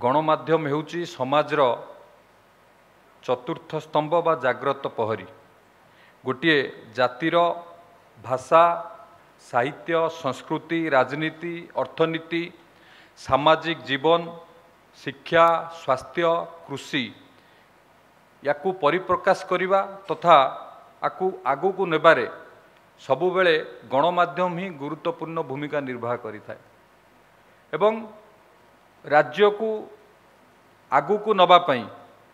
गणमाध्यम हेउची समाजर चतुर्थ स्तंभ बा जाग्रत प्रहरी। गोटे जातिर भाषा साहित्य संस्कृति राजनीति अर्थनीति सामाजिक जीवन शिक्षा स्वास्थ्य कृषि याकू परिप्रकाश करिबा तथा आगू को नेबारे सबुबेले गणमाध्यम ही गुरुत्वपूर्ण भूमिका निर्वाह करिथाय एवं राज्य को आगू को नबा पई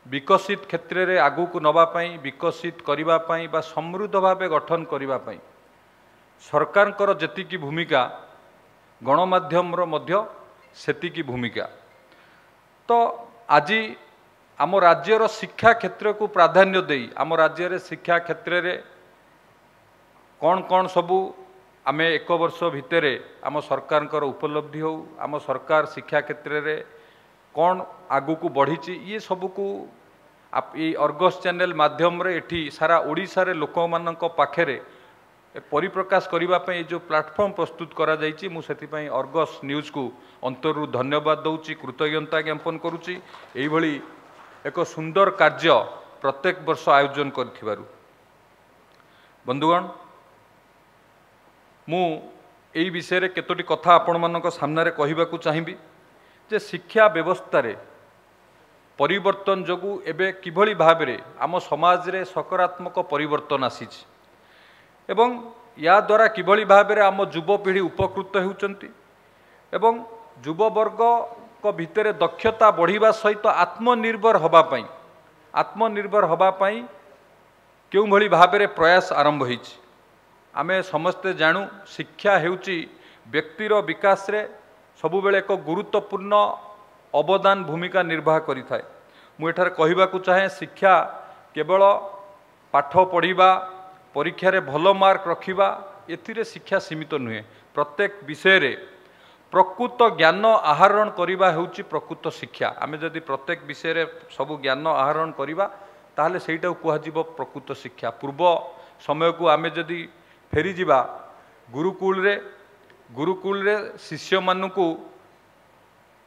विकसित क्षेत्र रे आगू को नबा पई विकसित करिबा पई बा समृद्ध भावे गठन करिबा पई सरकार कर जेतिकी भूमिका गणमाध्यम रो मध्य सेतिकी भूमिका। तो आज आम राज्यर शिक्षा क्षेत्र को प्राधान्य देई आम राज्य रे शिक्षा क्षेत्र रे कौन कौन सबू आमे एक वर्ष भितर आम सरकार कर उपलब्धि हो आम सरकार शिक्षा क्षेत्र रे कौन आगू को बढ़ी ये सबू को ये अर्गस चैनल माध्यम रे एठी सारा ओडिशा रे लोक मानक पाखरे परिप्रकाश करने जो प्लाटफर्म प्रस्तुत करा जायछि मु सेतिपई अर्गस न्यूज को अंतरु धन्यवाद दउछि कृतज्ञता ज्ञापन करुछि। एई भली एक सुंदर कार्य प्रत्येक वर्ष आयोजन करथिबारु बंधुगण मु एई विषय रे केतोटी कथा आपण मानक सामने रे कहिबाकू चाहिबी जे शिक्षा व्यवस्था रे परिवर्तन जोगु एबे किभली भाबरे आम समाज रे सकारात्मक परिवर्तन आसीछि एवं या द्वारा किभली भाबरे आम युवपीढ़ी उपकृत होउचंती एवं युववर्ग को भितर दक्षता बढ़िबा सहित आत्मनिर्भर हबा पई केउ भली भाबरे प्रयास आरंभ होइछि। आमे समस्ते जानू शिक्षा हेउची व्यक्तिर विकास रे सबुबेले एक गुरुत्वपूर्ण अवदान भूमिका निर्वाह करिथाय। मु एठार कहिबाकू चाहे शिक्षा केवल पाठ पढ़िबा परीक्षा रे भल मार्क रखिबा एथिरे शिक्षा सीमित नुहे प्रत्येक विषय रे प्रकृत ज्ञान आहरण करिबा हेउची प्रकृत शिक्षा। आमे जदि प्रत्येक विषय रे सब ज्ञान आहरण करिबा ताहले सेइटा कुहाजिबो प्रकृत शिक्षा। पूर्व समय को आमे जदि फेरी जिबा गुरुकुल रे शिष्य मानकू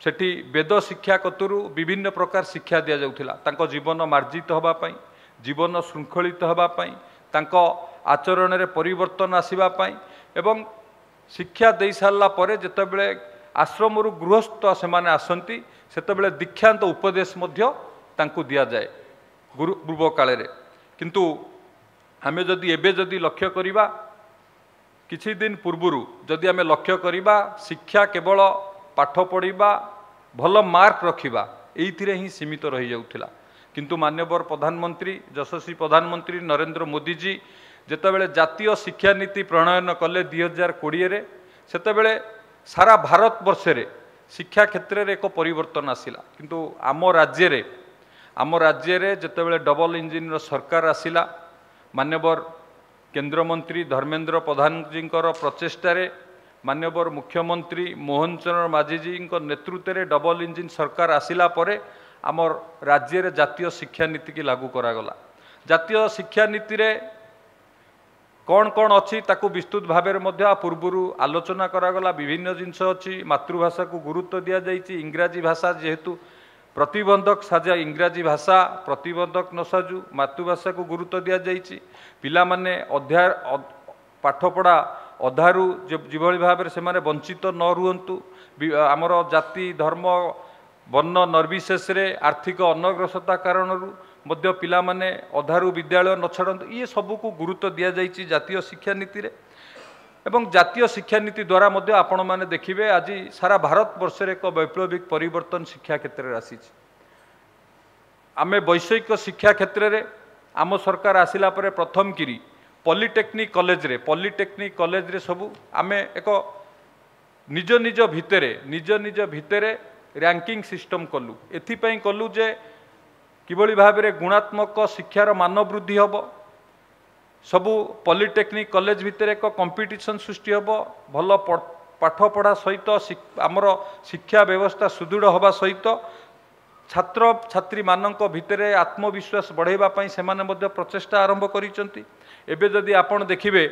सेठी वेद शिक्षा कतुरु विभिन्न प्रकार शिक्षा दिया जाउथिला तांको जीवन मार्जित हबा पई जीवन शृंखलित हबा पई तांको आचरण रे परिवर्तन आसीबा पई एवं शिक्षा दे सारला परे जेतेबेले आश्रम रु गृहस्थ से माने आसंती सेतेबेले दीक्षांत उपदेश मध्य तांको दिया जाए पूर्व काले रे। किंतु आमे जदि एबे जदि लक्ष्य करिबा किछि दिन पूर्वरु जदि आमे लक्ष्य करिबा शिक्षा केवल पाठ पढ़िबा भल मार्क रखिबा एइथिरे ही सीमित रही जाउथिला। किंतु माननीय प्रधानमंत्री यशस्वी प्रधानमंत्री नरेंद्र मोदी जी जेतेबेले जातीय शिक्षा नीति प्रणयन कले 2020 रे सेतेबेले सारा भारत वर्ष रे शिक्षा क्षेत्र रे एक परिवर्तन आसिला। किंतु आम राज्य रे जेतेबेले डबल इंजिन रो सरकार आसिला माननीय केंद्र मंत्री धर्मेंद्र प्रधान जी प्रचेष्टा रे माननीय मुख्यमंत्री मोहन चरण माझी जी नेतृत्व में डबल इंजिन सरकार आसिला परे आमर राज्य रे जातीय शिक्षा नीति की लागू करागला। जातीय शिक्षा नीति रे कौन कौन अच्छी ताकू विस्तृत भाव में पूर्वरु आलोचना करागला। विभिन्न जिनस अच्छी मातृभाषा को गुरुत्व दि जाइए इंग्राजी भाषा जेहेतु प्रतिबंधक साजा इंग्राजी भाषा प्रतिबंधक न साजु मातृभाषा को गुरुत्व दि जाइए पिला माने अध्याय पाठपढ़ा अधारू जिभली भाव से माने वंचित न रुहंतु आमर जाति धर्म वर्ण निर्विशेष रे आर्थिक अनग्रसता कारण मध्य पिला माने अधारू विद्यालय न छाड़त ये सबू को गुरुत्व दि जाइए जातीय शिक्षा नीति रे। एवं जातीय शिक्षा नीति द्वारा मध्य आपण माने देखिबे आज सारा भारत वर्ष रे एक वैप्लविक परिवर्तन शिक्षा क्षेत्र में आसी। आमे वैषयिक शिक्षा क्षेत्र में आम सरकार आसिला परे प्रथम किरी पॉलिटेक्निक कॉलेज रे सबू आमे एक निज निज भितरे रैंकिंग सिस्टम कलु एथिपई कलु जे किभली भाव में गुणात्मक शिक्षार मान वृद्धि हम सबू पॉलिटेक्निक कॉलेज भितर एक कंपटीशन सृष्टि हम भल पाठ पढ़ा सहित आमर शिक्षा व्यवस्था सुदृढ़ हवा सहित छात्र छात्री मानक भितर आत्मविश्वास बढ़ाइबा से माने प्रचेष्टा आरंभ करिसंती। एबे जदि आपण देखिबे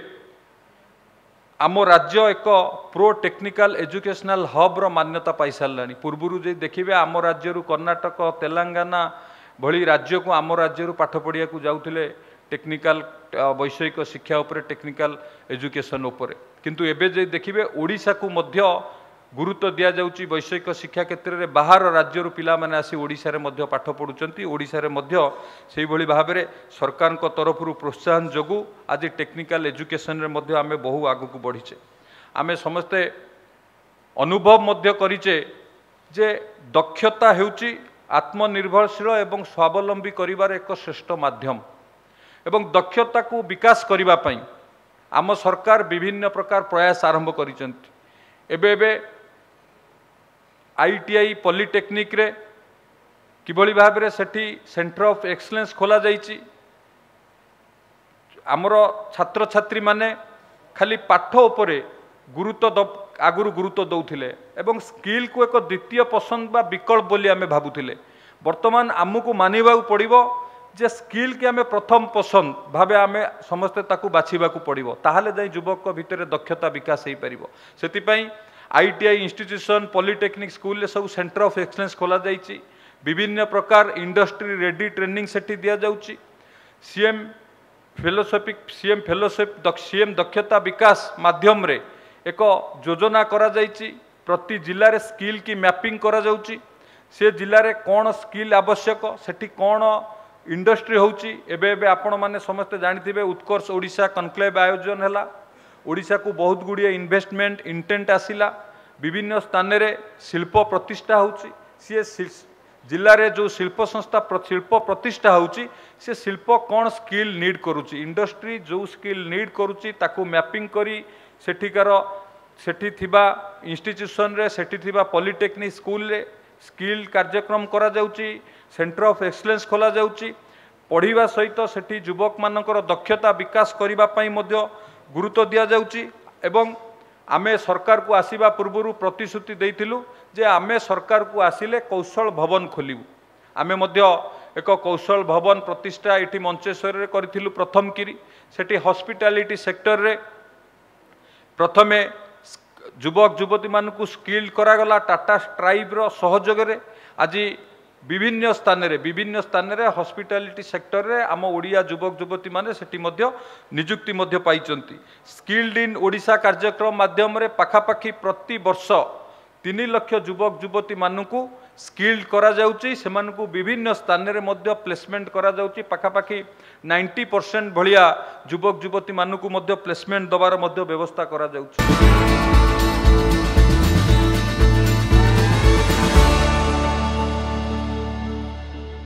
आम राज्य एक प्रो टेक्निकल एजुकेशनल हब रो मान्यता पाई सारानी। पूर्व जो देखिए आम राज्य कर्णाटक तेलंगाना भली राज्य को आम राज्य पाठ पढ़िया जाऊे टेक्निकल वैषयिक शिक्षा उपरे टेक्निकल एजुकेशन उपरे, किंतु एबे जे देखिए ओडिशा को मध्य गुरुत्व दि जाउची वैषयिक शिक्षा क्षेत्र में। बाहर राज्य पिला माने आसी ओडिशा रे मध्य पाठ पढ़ुचंती। ओडिशा रे मध्य सेही भली भाबरे सरकार को तरफ प्रोत्साहन जोगु आज टेक्निकल एजुकेशन रे मध्य आमे बहु आगु को बढ़ीचे। आमे समस्ते अनुभव मध्य करिचे जे दक्षता हेउची आत्मनिर्भरशील एवं स्वावलंबी करिवार एक श्रेष्ठ माध्यम एवं दक्षता को विकास करिवा पई आम सरकार विभिन्न प्रकार प्रयास आरंभ करिसंती। एबे एबे आईटीआई पॉलिटेक्निक रे किभली भाव में सेठी सेंटर ऑफ एक्सलेंस खोला जाइछि। आमर छात्र छात्री माने खाली पाठ उपरे गुरुत्व आगुरु गुरुत्व दौथिले एवं स्किल को एक द्वितीय पसंद बा विकल्प बोली आमे भाबुथिले। वर्तमान आमको मानिबा पड़िबो जे स्किल के आमे प्रथम पसंद भावे आमे समस्ते ताकू बाछिबा को पड़िबो, ताहाले जाई युवक को भितरे दक्षता विकास हेई परिबो। सेति ITI institution polytechnic school sub centre of excellence खोला जाइछि। विभिन्न प्रकार इंडस्ट्री रेडी ट्रेनिंग सेठी दिया जाउछि। सीएम फेलोशिप सीएम दक्षता विकास माध्यम रे एक योजना करा जाइछि। प्रति जिले रे स्किल की मैपिंग करा जाउछि। से जिले रे कौन स्किल आवश्यक सेठी कौन इंडस्ट्री होउछि। एबे एबे आपण माने समस्त जानिथिबे उत्कर्ष ओडिशा कनक्लेव आयोजन हैला। ओडिशा को बहुत गुड़िए इन्वेस्टमेंट इंटेंट आसिला। विभिन्न स्थान रे शिल्प प्रतिष्ठा होउछि। सी जिले रे जो शिल्प संस्था शिल्प प्रतिष्ठा होउछि से शिल्प कौन स्किल नीड करुछि, इंडस्ट्री जो स्किल नीड करुछि ताकू मैपिंग करी सेठिकार सेठी थिबा इंस्टीट्यूशन रे सेठी थिबा पॉलिटेक्निक स्कूल रे स्किल कार्यक्रम करा जाउछि। सेंटर ऑफ एक्सलेंस खोला जाउछि। पढ़िबा सहित सेठी युवक मानकर दक्षता विकास करिबा पई मध्य गुरुत्व दिया जाउछि। एवं आमे सरकार को आसीबा पूर्व प्रतिश्रुति देइथिलु जे आमे सरकार को आसिले कौशल भवन खोलिबु। आमे मध्य एक कौशल भवन प्रतिष्ठा एठी मंचेश्वर रे करिथिलु प्रथम किरी। सेठी हॉस्पिटैलिटी सेक्टर रे प्रथमे युवक युवती मानकु स्किल करागला टाटा स्ट्राइब रो सहयोग रे। आज विभिन्न स्थान रे हॉस्पिटैलिटी सेक्टर रे आम ओडिया युवक युवती माने सेठी मध्य नियुक्ति मध्य पाइचंती। स्किल्ड इन ओडिशा कार्यक्रम माध्यम रे पाखापाखी प्रति वर्ष 3 लाख युवक युवती मानकु स्किल्ड करा जाउची। सेमानकु विभिन्न स्थान रे मध्य प्लेसमेंट करा जाउची। पाखापाखी 90% भलिया युवक युवती मानकु मध्य प्लेसमेंट दबार मध्य व्यवस्था करा जाउची।